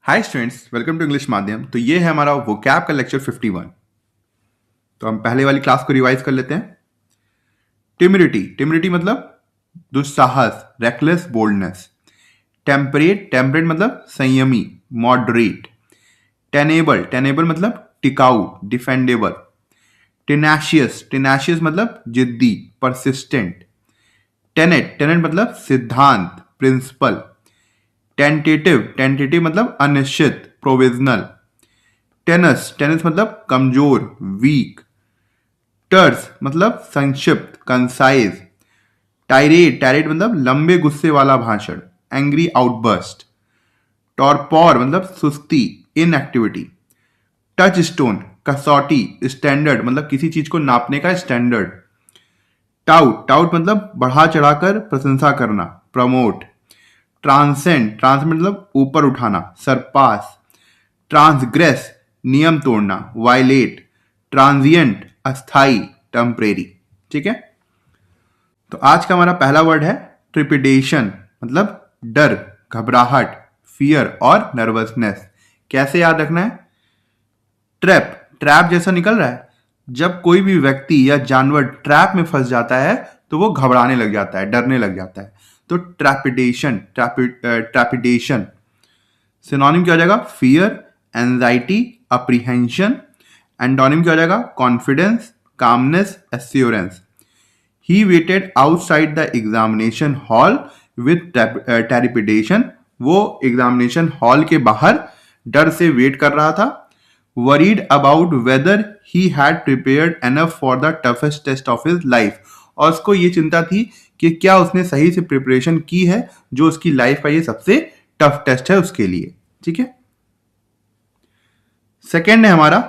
Hi students, welcome to English Madhyam. तो ये है हमारा वोकैब का लेक्चर 51। तो हम पहले वाली क्लास को रिवाइज कर लेते हैं। टिमिडिटी, टिमिडिटी मतलब दुस्साहस, रेकलेस बोल्डनेस। टेम्परेट, टेम्परेट मतलब संयमी, मॉडरेट। टेनेबल, टेनेबल मतलब टिकाऊ, डिफेंडेबल। टेनाशियस, टेनाशियस मतलब जिद्दी, परसिस्टेंट। टेनेट, टेनेट मतलब सिद्धांत, प्रिंसिपल। टेंटेटिव, टेंटेटिव मतलब अनिश्चित, प्रोविजनल। टेनस, टेनस मतलब कमजोर, वीक। टर्स मतलब संक्षिप्त, कंसाइज। टायरेट, टायरेट मतलब लंबे गुस्से वाला भाषण, एंग्री आउटबर्स्ट। टॉरपॉर मतलब सुस्ती, इनएक्टिविटी। टच स्टोन, कसौटी, स्टैंडर्ड मतलब किसी चीज को नापने का स्टैंडर्ड। टाउट, टाउट मतलब बढ़ा चढ़ाकर प्रशंसा करना, प्रमोट। ट्रांसेंड, ट्रांसेंड मतलब ऊपर उठाना, सरपास। ट्रांसग्रेस, नियम तोड़ना, वायलेट। ट्रांजिएंट, अस्थाई, टेम्परेरी। ठीक है। तो आज का हमारा पहला वर्ड है ट्रिपिडेशन, मतलब डर, घबराहट, फियर और नर्वसनेस। कैसे याद रखना है? ट्रैप, ट्रैप जैसा निकल रहा है। जब कोई भी व्यक्ति या जानवर ट्रैप में फंस जाता है तो वो घबराने लग जाता है, डरने लग जाता है। तो ट्रैपिडेशन, ट्रैपिडेशन। सिनोनिम क्या हो जाएगा? Fear, anxiety, apprehension. एंटोनिम क्या हो जाएगा? Confidence, calmness, assurance. He waited outside the examination hall with trepidation. वो एग्जामिनेशन हॉल के बाहर डर से वेट कर रहा था। Worried about whether he had prepared enough for the toughest test of his life. और उसको ये चिंता थी कि क्या उसने सही से प्रिपरेशन की है जो उसकी लाइफ का ये सबसे टफ टेस्ट है उसके लिए। ठीक है। सेकेंड है हमारा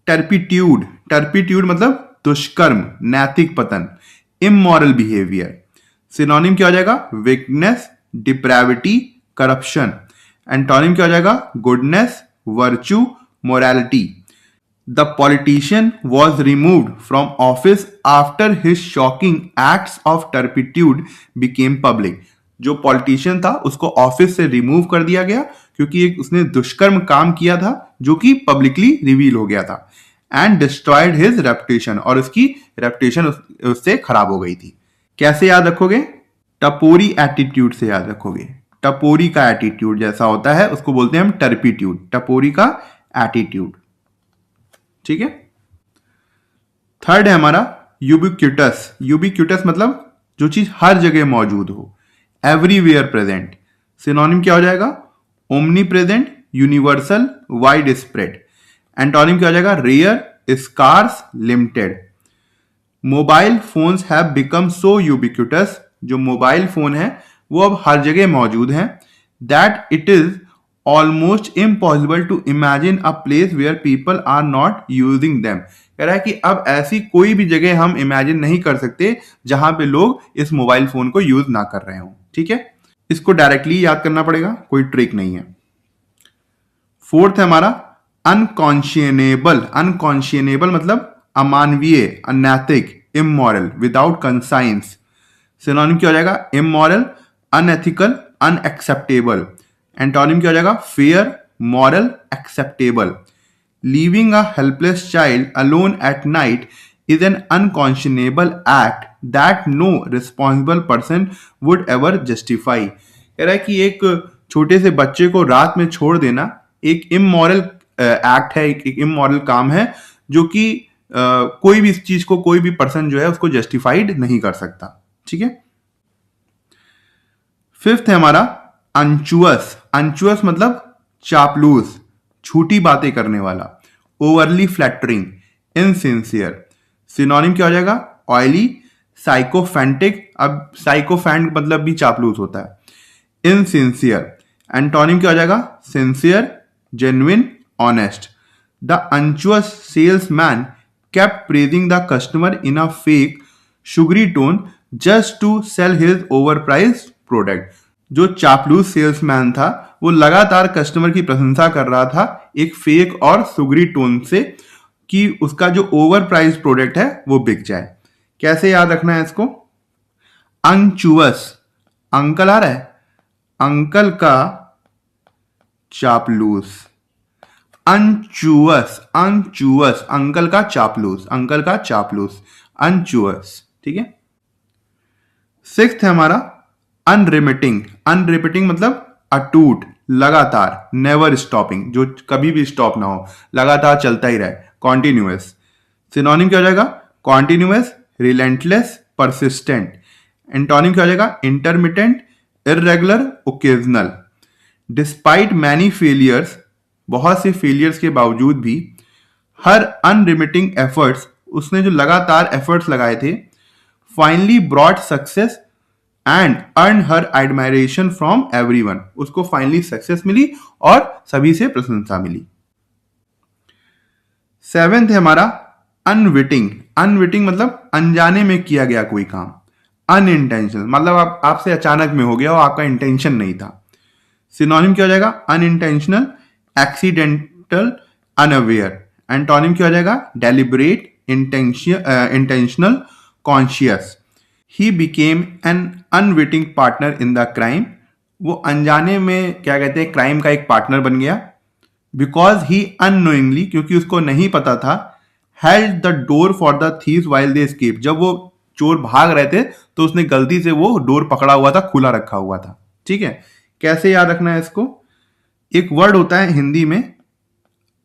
टर्पिट्यूड। टर्पिट्यूड मतलब दुष्कर्म, नैतिक पतन, इमोरल बिहेवियर। सिनोनिम क्या हो जाएगा? Weakness, depravity, corruption. एंटोनिम क्या हो जाएगा? Goodness, virtue, morality. The politician was removed from office after his shocking acts of turpitude became public. जो पॉलिटिशियन था उसको ऑफिस से रिमूव कर दिया गया क्योंकि एक उसने दुष्कर्म काम किया था जो कि पब्लिकली रिवील हो गया था। एंड डिस्ट्रॉयड हिज रेपुटेशन, और उसकी रेपुटेशन उससे खराब हो गई थी। कैसे याद रखोगे? टपोरी एटीट्यूड से याद रखोगे। टपोरी का एटीट्यूड जैसा होता है उसको बोलते हैं हम टर्पिट्यूड, टपोरी का एटीट्यूड। ठीक है। थर्ड है हमारा यूबिक्यूटस। यूबिक्यूटस मतलब जो चीज हर जगह मौजूद हो, एवरीवेयर प्रेजेंट। सिनोनिम क्या हो जाएगा? Omnipresent, universal, widespread. Antonym क्या हो जाएगा? Rare, scarce, limited. Mobile phones have become so ubiquitous. जो मोबाइल फोन है वो अब हर जगह मौजूद हैं। That it is almost impossible to imagine a place where people are not using them. कह रहा है कि अब ऐसी कोई भी जगह हम इमेजिन नहीं कर सकते जहां पे लोग इस मोबाइल फोन को यूज ना कर रहे हो। ठीक है। इसको डायरेक्टली याद करना पड़ेगा, कोई ट्रिक नहीं है। फोर्थ है हमारा अनकॉन्शियनेबल। अनकॉन्शियनेबल मतलब अमानवीय, अनैतिक, इमोरल, विदाउट कंसाइंस। सिनोनिम क्या हो जाएगा? Immoral, unethical, unacceptable. एंटोनिम क्या हो जाएगा? Fair, moral, acceptable. Leaving a helpless child alone at night is an unconscionable act that no responsible person would ever justify. कह रहा है कि एक छोटे से बच्चे को रात में छोड़ देना एक इमोरल एक्ट है, एक इमोरल काम है जो कि कोई भी इस चीज को, कोई भी पर्सन जो है उसको जस्टिफाइड नहीं कर सकता। ठीक है। फिफ्थ है हमारा अंचुअस। अंचुअस मतलब चापलूस, झूठी बातें करने वाला, ओवरली फ्लैटरिंग, इनसिंसियर। सिनोनिम क्या हो जाएगा? ऑयली, साइकोफेंटिक। अब साइकोफेंट मतलब भी चापलूस होता है। इनसिंसियर। एंटोनिम क्या हो जाएगा? Sincere, genuine, honest. The unctuous salesman kept praising the customer in a fake, sugary tone just to sell his overpriced product. जो चापलूस सेल्समैन था वो लगातार कस्टमर की प्रशंसा कर रहा था एक फेक और सुगरी टोन से कि उसका जो ओवर प्राइस प्रोडक्ट है वो बिक जाए। कैसे याद रखना है इसको? अंचुअस, अंकल आ रहा है, अंकल का चापलूस। अनचुअस, अनचुअस, अंकल का चापलूस, अंकल का चापलूस, अनचुअस। ठीक है। सिक्स्थ है हमारा अनरिमिटिंग। अनरिमिटिंग मतलब अटूट, लगातार, नेवर स्टॉपिंग, जो कभी भी स्टॉप ना हो, लगातार चलता ही रहे, कॉन्टिन्यूअस। सिनोनिम क्या हो जाएगा? Continuous, relentless, persistent. एंटोनिम क्या हो जाएगा? Intermittent, irregular, occasional. Despite many failures, बहुत से फेलियर्स के बावजूद भी, हर अनरिमिटिंग एफर्ट्स, उसने जो लगातार एफर्ट्स लगाए थे, finally brought success and earn her admiration from everyone, उसको फाइनली सक्सेस मिली और सभी से प्रशंसा मिली। सेवेंथ है हमारा अनविटिंग। अनविटिंग मतलब अनजाने में किया गया कोई काम। अनइंटेंशनल मतलब आपसे अचानक में हो गया और आपका इंटेंशन नहीं था। सिनोनिम क्या हो जाएगा? Unintentional, accidental, unaware. एंटोनिम क्या हो जाएगा? Deliberate, intentional, conscious. He became an unwitting partner in the crime, वो अनजाने में क्या कहते हैं क्राइम का एक पार्टनर बन गया। बिकॉज ही अननोइंगली, क्योंकि उसको नहीं पता था, held the door for the thieves while they escape, जब वो चोर भाग रहे थे तो उसने गलती से वो डोर पकड़ा हुआ था, खुला रखा हुआ था। ठीक है। कैसे याद रखना है इसको? एक वर्ड होता है हिंदी में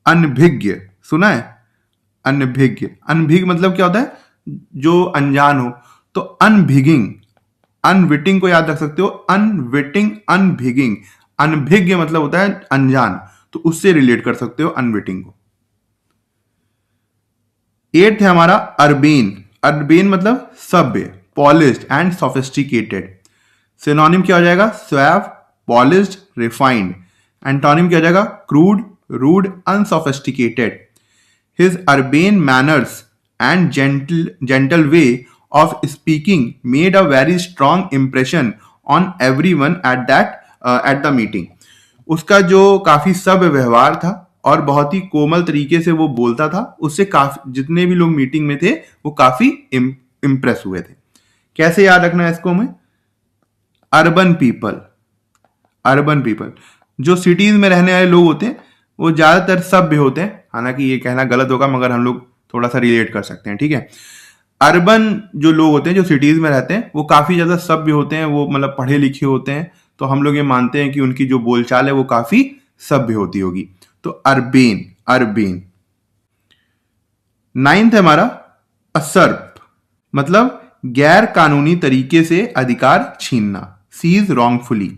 अनभिज्ञ, सुना है? अनभिज्ञ। अनभिज्ञ मतलब क्या होता है? जो अनजान हो। तो अनभिगिंग, अनविटिंग को याद रख सकते हो, अनविटिंग, अनभिगिंग। अनभिज्ञ मतलब होता है अनजान, तो उससे रिलेट कर सकते हो अनविटिंग को। एट्थ है हमारा अर्बेन। अर्बेन मतलब सभ्य, पॉलिश्ड एंड सोफिस्टिकेटेड। सिनोनिम क्या हो जाएगा? Suave, polished, refined. एंटोनिम क्या हो जाएगा? Crude, rude, unsophisticated. His urbane manners and gentle way of speaking made a very strong impression on everyone at the meeting. उसका जो काफी सभ्य व्यवहार था और बहुत ही कोमल तरीके से वो बोलता था, उससे काफी जितने भी लोग मीटिंग में थे वो काफी इम्प्रेस हुए थे। कैसे याद रखना है इसको हमें? अर्बन पीपल, अर्बन पीपल जो सिटीज में रहने वाले लोग होते हैं वो ज्यादातर सभ्य होते हैं। हालांकि ये कहना गलत होगा मगर हम लोग थोड़ा सा रिलेट कर सकते हैं। ठीक है। अर्बन जो लोग होते हैं जो सिटीज में रहते हैं वो काफी ज्यादा सभ्य होते हैं, वो मतलब पढ़े लिखे होते हैं, तो हम लोग ये मानते हैं कि उनकी जो बोलचाल है वो काफी सभ्य होती होगी। तो अर्बेन, अर्बेन। नाइन्थ है हमारा असर्प, मतलब गैर कानूनी तरीके से अधिकार छीनना, सीज रॉन्गफुली।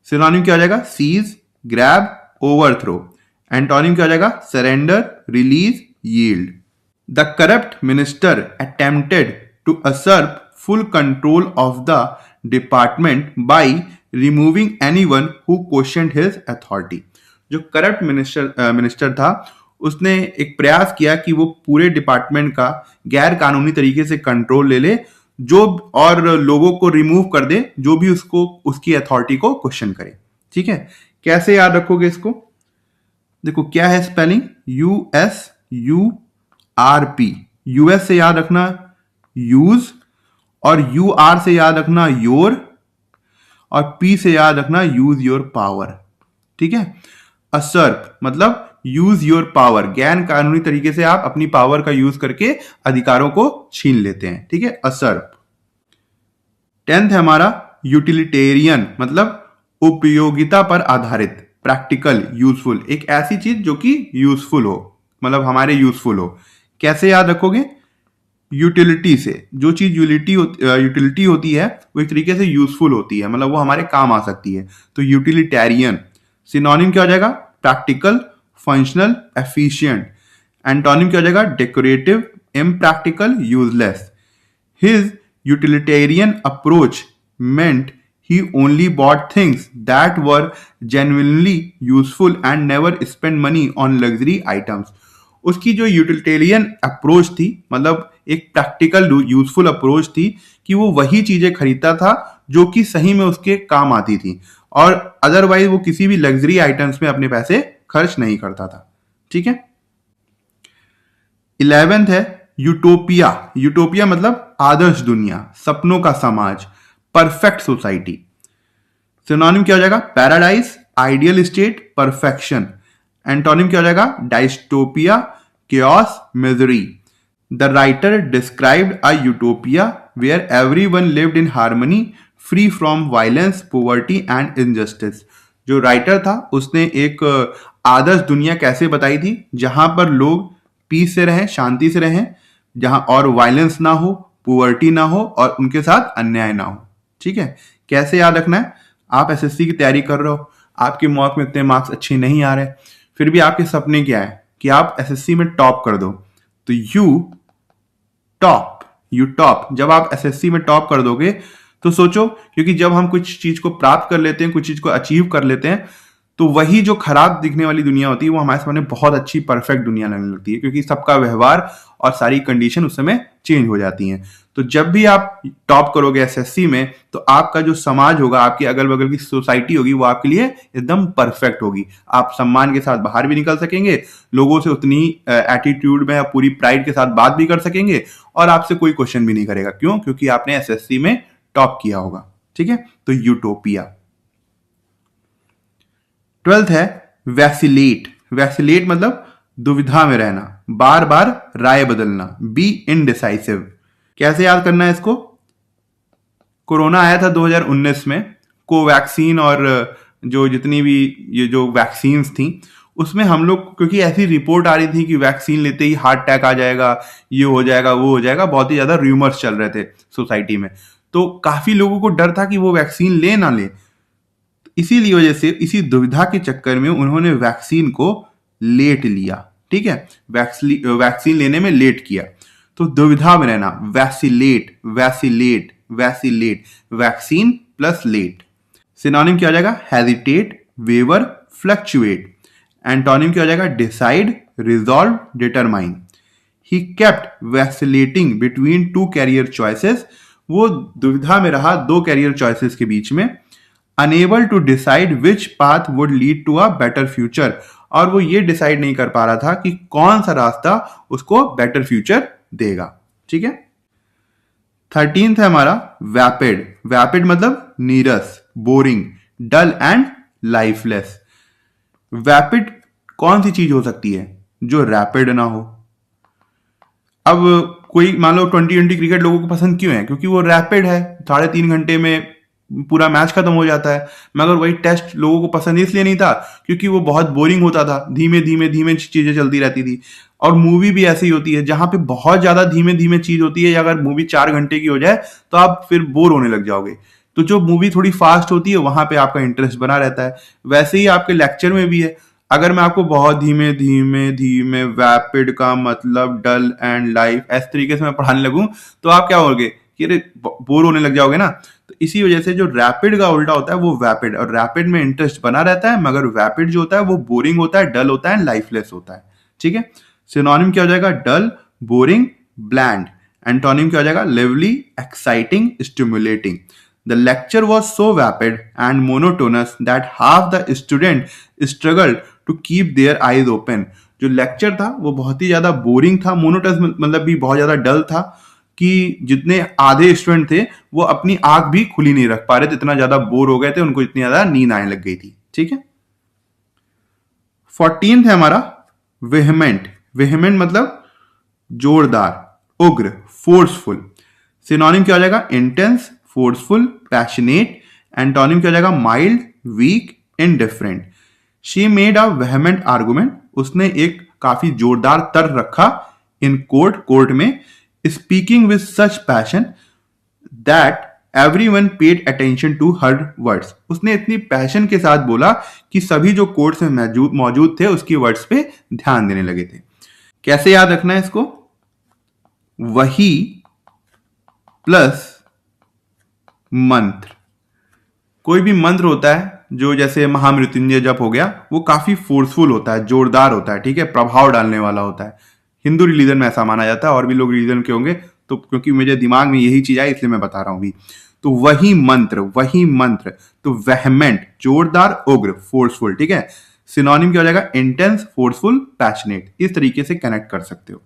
सिनोनिम क्या हो जाएगा? Seize, grab, overthrow. एंटोनिम क्या हो जाएगा? Surrender, release, yield. The corrupt minister attempted to usurp full control of the department by removing anyone who questioned his authority. जो करप्ट मिनिस्टर था उसने एक प्रयास किया कि वो पूरे डिपार्टमेंट का गैर कानूनी तरीके से कंट्रोल ले ले, जो और लोगों को रिमूव कर दे जो भी उसको उसकी अथॉरिटी को क्वेश्चन करे। ठीक है। कैसे याद रखोगे इसको? देखो क्या है स्पेलिंग, USURP। यूएस से याद रखना यूज, और UR से याद रखना योर, और P से याद रखना यूज योर पावर। ठीक है। असर्प मतलब यूज योर पावर, गैर कानूनी तरीके से आप अपनी पावर का यूज करके अधिकारों को छीन लेते हैं। ठीक है, असर्प। 10th है हमारा यूटिलिटेरियन, मतलब उपयोगिता पर आधारित, प्रैक्टिकल, यूजफुल, एक ऐसी चीज जो कि यूजफुल हो, मतलब हमारे यूजफुल हो। कैसे याद रखोगे? यूटिलिटी से, जो चीज यूटिलिटी होती है वो एक तरीके से यूजफुल होती है, मतलब वो हमारे काम आ सकती है, तो यूटिलिटेरियन। सिनोनिम क्या हो जाएगा? Practical, functional, efficient. एंटोनिम क्या हो जाएगा? Decorative, impractical, useless. His utilitarian approach meant he only bought things that were genuinely useful and never spent money on luxury items. उसकी जो यूटिलिटेरियन अप्रोच थी, मतलब एक प्रैक्टिकल यूजफुल अप्रोच थी, कि वो वही चीजें खरीदता था जो कि सही में उसके काम आती थी, और अदरवाइज वो किसी भी लग्जरी आइटम्स में अपने पैसे खर्च नहीं करता था। ठीक है। 11th है यूटोपिया। यूटोपिया मतलब आदर्श दुनिया, सपनों का समाज, परफेक्ट सोसाइटी। सिनोनिम क्या हो जाएगा? Paradise, ideal state, perfection. Antonym क्या हो जाएगा? Dystopia, chaos, misery. The writer described a utopia where everyone lived in harmony, free from violence, poverty and injustice. जो राइटर था उसने एक आदर्श दुनिया कैसे बताई थी जहां पर लोग पीस से रहें, शांति से रहें, जहां और वायलेंस ना हो, पुअर्टी ना हो और उनके साथ अन्याय ना हो। ठीक है, कैसे याद रखना है? आप एसएससी की तैयारी कर रहे हो, आपके मॉक में इतने मार्क्स अच्छे नहीं आ रहे, फिर भी आपके सपने क्या है कि आप एसएससी में टॉप कर दो। तो यू टॉप जब आप एसएससी में टॉप कर दोगे तो सोचो, क्योंकि जब हम कुछ चीज को प्राप्त कर लेते हैं, कुछ चीज को अचीव कर लेते हैं, तो वही जो खराब दिखने वाली दुनिया होती है वो हमारे सामने बहुत अच्छी परफेक्ट दुनिया लगने लगती है, क्योंकि सबका व्यवहार और सारी कंडीशन उस समय चेंज हो जाती हैं। तो जब भी आप टॉप करोगे एसएससी में, तो आपका जो समाज होगा, आपके अगल बगल की सोसाइटी होगी, वो आपके लिए एकदम परफेक्ट होगी। आप सम्मान के साथ बाहर भी निकल सकेंगे, लोगों से उतनी एटीट्यूड में पूरी प्राइड के साथ बात भी कर सकेंगे और आपसे कोई क्वेश्चन भी नहीं करेगा। क्यों? क्योंकि आपने एसएससी में टॉप किया होगा। ठीक है, तो यूटोपिया। 12th है वैसिलेट। वैसिलेट मतलब दुविधा में रहना, बार बार राय बदलना, बी इनडिसाइसिव। कैसे याद करना है इसको? कोरोना आया था 2019 में, कोवैक्सीन और जो जितनी भी ये जो वैक्सीन्स थी, उसमें हम लोग, क्योंकि ऐसी रिपोर्ट आ रही थी कि वैक्सीन लेते ही हार्ट अटैक आ जाएगा, ये हो जाएगा, वो हो जाएगा, बहुत ही ज्यादा रूमर्स चल रहे थे सोसाइटी में, तो काफी लोगों को डर था कि वो वैक्सीन ले ना ले। इसीलिए वजह से, इसी दुविधा के चक्कर में उन्होंने वैक्सीन को लेट लिया। ठीक है, वैक्सीन लेने में लेट किया, तो दुविधा में रहना, vacillate, vacillate, vacillate, vaccine plus late. Synonym क्या हो जाएगा? Hesitate, waiver, fluctuate. एंटोनिम क्या हो जाएगा? Decide, resolve, determine. He kept vacillating between two career choices. वो दुविधा में रहा दो कैरियर चॉइसेस के बीच में। Unable to decide which path would lead to a better future. और वो ये डिसाइड नहीं कर पा रहा था कि कौन सा रास्ता उसको बेटर फ्यूचर देगा। ठीक है, 13th है हमारा वैपिड। वैपिड मतलब नीरस, बोरिंग, डल एंड लाइफलेस। वैपिड कौन सी चीज हो सकती है जो रैपिड ना हो? अब कोई मान लो 2020 क्रिकेट लोगों को पसंद क्यों है? क्योंकि वो रैपिड है, 3.5 घंटे में पूरा मैच खत्म हो जाता है। मगर वही टेस्ट लोगों को पसंद इसलिए नहीं था क्योंकि वो बहुत बोरिंग होता था, धीमे धीमे धीमे चीजें चलती रहती थी। और मूवी भी ऐसी ही होती है, जहां पे बहुत ज्यादा धीमे धीमे चीज होती है, अगर मूवी 4 घंटे की हो जाए तो आप फिर बोर होने लग जाओगे। तो जो मूवी थोड़ी फास्ट होती है वहां पे आपका इंटरेस्ट बना रहता है। वैसे ही आपके लेक्चर में भी है, अगर मैं आपको बहुत धीमे धीमे धीमे, वैपिड का मतलब डल एंड लाइफ, इस तरीके से मैं पढ़ाने लगूं तो आप क्या होगे कि अरे बोर होने लग जाओगे ना। तो इसी वजह से जो रैपिड का उल्टा होता है वो वैपिड, और रैपिड में इंटरेस्ट बना रहता है, मगर वैपिड जो होता है वो बोरिंग होता है, डल होता है, लाइफलेस होता है। ठीक है, सिनोनिम क्या हो जाएगा? डल, बोरिंग, ब्लैंड। एंटोनिम क्या हो जाएगा? Lively, exciting, stimulating. The lecture was so vapid and monotonous that half the student struggled to keep their eyes open. जो लेक्चर था वो बहुत ही ज्यादा बोरिंग था, मोनोटस मतलब भी बहुत ज्यादा डल था, कि जितने आधे स्टूडेंट थे वो अपनी आंख भी खुली नहीं रख पा रहे थे, इतना ज्यादा बोर हो गए थे, उनको इतनी ज्यादा नींद आने लग गई थी। ठीक है, 14th है हमारा वेहमेंट। वेहमेंट मतलब जोरदार, उग्र, फोर्सफुल। सिनोनिम क्या हो जाएगा? Intense, forceful, passionate. एंटोनिम क्या हो जाएगा? Mild, weak, indifferent. She made a vehement argument. उसने एक काफी जोरदार तर्क रखा इन कोर्ट में, speaking with such passion that everyone paid attention to her words. उसने इतनी पैशन के साथ बोला कि सभी जो कोर्ट में मौजूद थे उसकी वर्ड्स पे ध्यान देने लगे थे। कैसे याद रखना है इसको? वही प्लस मंत्र। कोई भी मंत्र होता है जो जैसे महामृत्युंजय जप हो गया, वो काफी फोर्सफुल होता है, जोरदार होता है, ठीक है, प्रभाव डालने वाला होता है। हिंदू रिलीजन में ऐसा माना जाता है, और भी लोग रिलीजन के होंगे, तो क्योंकि मुझे दिमाग में यही चीज आई इसलिए मैं बता रहा हूं भी। तो वही मंत्र, वही मंत्र। तो वेहमेंट जोरदार, उग्र फोर्सफुल। ठीक है, सिनोनिम क्या हो जाएगा? Intense, forceful, passionate. इस तरीके से कनेक्ट कर सकते हो।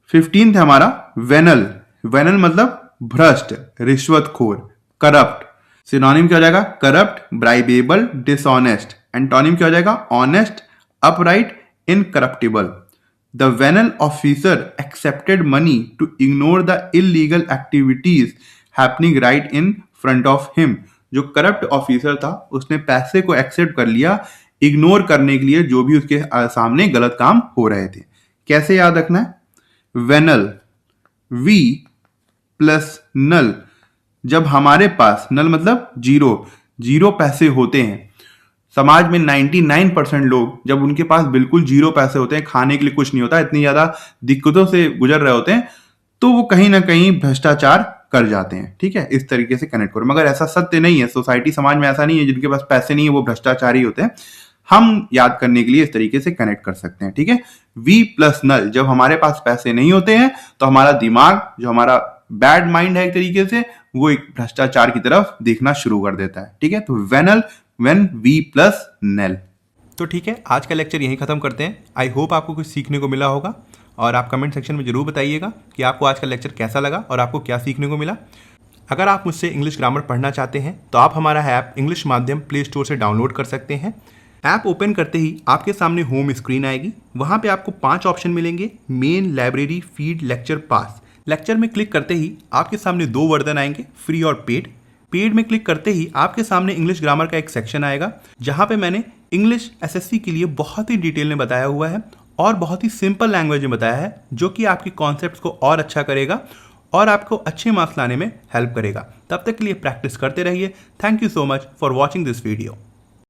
15th है हमारा वेनल। वेनल मतलब भ्रष्ट, रिश्वतखोर, करप्ट। सिनोनिम क्या हो जाएगा? Corrupt, ब्राइबेबल, dishonest. एंटोनिम क्या हो जाएगा? Honest, upright, incorruptible. The venal officer accepted money to ignore the illegal activities happening right in front of him. जो करप्ट ऑफिसर था उसने पैसे को एक्सेप्ट कर लिया इग्नोर करने के लिए जो भी उसके सामने गलत काम हो रहे थे। कैसे याद रखना है? वेनल, वी प्लस नल। जब हमारे पास, नल मतलब जीरो पैसे होते हैं, समाज में 99% लोग जब उनके पास बिल्कुल जीरो पैसे होते हैं, खाने के लिए कुछ नहीं होता, इतनी ज्यादा दिक्कतों से गुजर रहे होते हैं, तो वो कहीं ना कहीं भ्रष्टाचार कर जाते हैं। ठीक है, इस तरीके से कनेक्ट करो। मगर ऐसा सत्य नहीं है, सोसाइटी समाज में ऐसा नहीं है जिनके पास पैसे नहीं है वो भ्रष्टाचारी होते हैं। हम याद करने के लिए इस तरीके से कनेक्ट कर सकते हैं। ठीक है, वी प्लस नल, जब हमारे पास पैसे नहीं होते हैं तो हमारा दिमाग, जो हमारा बैड माइंड है एक तरीके से, वो एक भ्रष्टाचार की तरफ देखना शुरू कर देता है। ठीक है, तो वेनल, वेन वी प्लस नेल। तो ठीक है, आज का लेक्चर यहीं ख़त्म करते हैं। आई होप आपको कुछ सीखने को मिला होगा और आप कमेंट सेक्शन में ज़रूर बताइएगा कि आपको आज का लेक्चर कैसा लगा और आपको क्या सीखने को मिला। अगर आप मुझसे इंग्लिश ग्रामर पढ़ना चाहते हैं तो आप हमारा ऐप इंग्लिश माध्यम प्ले स्टोर से डाउनलोड कर सकते हैं। ऐप ओपन करते ही आपके सामने होम स्क्रीन आएगी, वहाँ पे आपको 5 ऑप्शन मिलेंगे: मेन, लाइब्रेरी, फीड, लेक्चर, पास। लेक्चर में क्लिक करते ही आपके सामने 2 वर्जन आएंगे, फ्री और पेड। पेड में क्लिक करते ही आपके सामने इंग्लिश ग्रामर का एक सेक्शन आएगा जहाँ पे मैंने इंग्लिश एसएससी के लिए बहुत ही डिटेल में बताया हुआ है और बहुत ही सिंपल लैंग्वेज में बताया है, जो कि आपके कॉन्सेप्ट्स को और अच्छा करेगा और आपको अच्छे मार्क्स लाने में हेल्प करेगा। तब तक के लिए प्रैक्टिस करते रहिए। Thank you so much for watching this video.